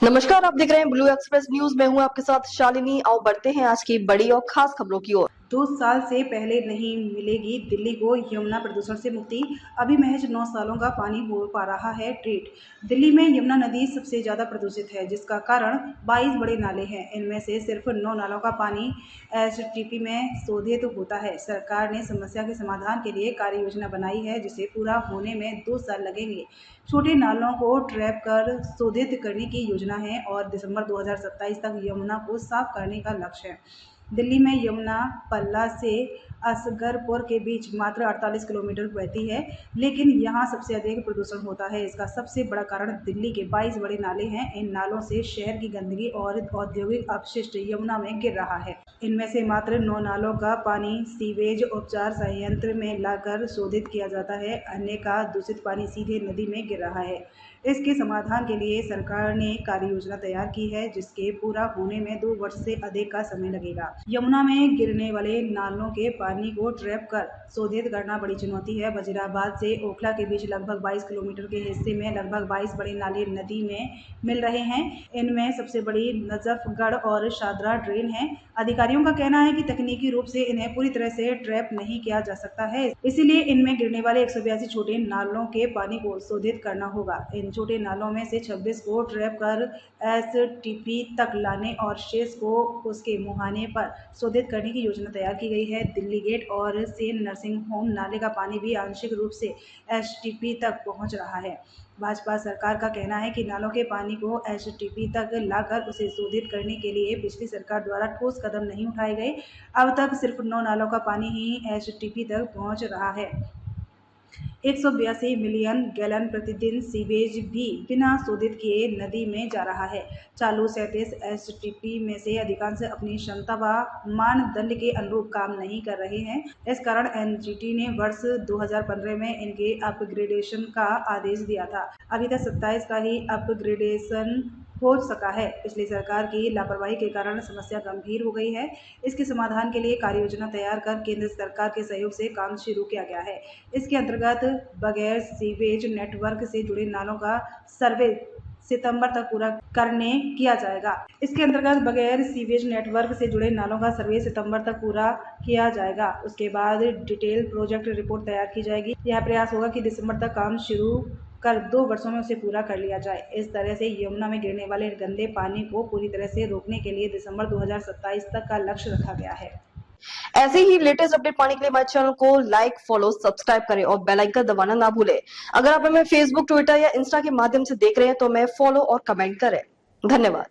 नमस्कार, आप देख रहे हैं ब्लू एक्सप्रेस न्यूज। मैं हूं आपके साथ शालिनी। आओ बढ़ते हैं आज की बड़ी और खास खबरों की ओर। 2 साल से पहले नहीं मिलेगी दिल्ली को यमुना प्रदूषण से मुक्ति। अभी महज 9 सालों का पानी हो पा रहा है ट्रीट। दिल्ली में यमुना नदी सबसे ज़्यादा प्रदूषित है, जिसका कारण 22 बड़े नाले हैं। इनमें से सिर्फ 9 नालों का पानी एसटीपी में शोधित होता है। सरकार ने समस्या के समाधान के लिए कार्य योजना बनाई है, जिसे पूरा होने में 2 साल लगेंगे। छोटे नालों को ट्रैप कर शोधित करने की योजना है और दिसंबर 2027 तक यमुना को साफ करने का लक्ष्य है। दिल्ली में यमुना पल्ला से असगरपुर के बीच मात्र 48 किलोमीटर बहती है, लेकिन यहाँ सबसे अधिक प्रदूषण होता है। इसका सबसे बड़ा कारण दिल्ली के 22 बड़े नाले हैं। इन नालों से शहर की गंदगी और औद्योगिक अपशिष्ट यमुना में गिर रहा है। इनमें से मात्र 9 नालों का पानी सीवेज उपचार संयंत्र में लाकर शोधित किया जाता है। अन्य का दूषित पानी सीधे नदी में गिर रहा है। इसके समाधान के लिए सरकार ने कार्य योजना तैयार की है, जिसके पूरा होने में 2 वर्ष से अधिक का समय लगेगा। यमुना में गिरने वाले नालों के पानी को ट्रैप कर शोधित करना बड़ी चुनौती है। वजीराबाद से ओखला के बीच लगभग 22 किलोमीटर के हिस्से में लगभग 22 बड़े नाले नदी में मिल रहे हैं। इनमें सबसे बड़ी नजफगढ़ और शादरा ड्रेन है। अधिकारियों का कहना है कि तकनीकी रूप से इन्हें पूरी तरह से ट्रैप नहीं किया जा सकता है, इसीलिए इनमें गिरने वाले 182 छोटे नालों के पानी को शोधित करना होगा। इन छोटे नालों में से 26 को ट्रैप कर एसटीपी तक लाने और शेष को उसके मुहाने पर शोधित करने की योजना तैयार की गई है। दिल्ली गेट और सेन नर्सिंग होम नाले का पानी भी आंशिक रूप से एसटीपी तक पहुंच रहा है। भाजपा सरकार का कहना है कि नालों के पानी को एसटीपी तक लाकर उसे शोधित करने के लिए पिछली सरकार द्वारा ठोस कदम नहीं उठाए गए। अब तक सिर्फ 9 नालों का पानी ही एसटीपी तक पहुंच रहा है। 182 मिलियन गैलन प्रतिदिन सीवेज भी बिना शोधित किए नदी में जा रहा है। चालू 37 एसटीपी में से अधिकांश अपनी क्षमता व मानदंड के अनुरूप काम नहीं कर रहे हैं। इस कारण एनजीटी ने वर्ष 2015 में इनके अपग्रेडेशन का आदेश दिया था। अभी तक 27 का ही अपग्रेडेशन हो सका है। पिछली सरकार की लापरवाही के कारण समस्या गंभीर हो गई है। इसके समाधान के लिए कार्य योजना तैयार कर केंद्र सरकार के सहयोग से काम शुरू किया गया है। इसके अंतर्गत बगैर सीवेज नेटवर्क से जुड़े नालों का सर्वे सितंबर तक पूरा करने किया जाएगा। इसके अंतर्गत बगैर सीवेज नेटवर्क से जुड़े नालों का सर्वे सितंबर तक पूरा किया जाएगा। उसके बाद डिटेल प्रोजेक्ट रिपोर्ट तैयार की जाएगी। यह प्रयास होगा कि दिसंबर तक काम शुरू कर 2 वर्षों में उसे पूरा कर लिया जाए। इस तरह से यमुना में गिरने वाले गंदे पानी को पूरी तरह से रोकने के लिए दिसंबर 2027 तक का लक्ष्य रखा गया है। ऐसे ही लेटेस्ट अपडेट पाने के लिए हमारे चैनल को लाइक, फॉलो, सब्सक्राइब करें और बेल आइकन दबाना ना भूलें। अगर आप हमें फेसबुक, ट्विटर या इंस्टा के माध्यम से देख रहे हैं तो हमें फॉलो और कमेंट करें। धन्यवाद।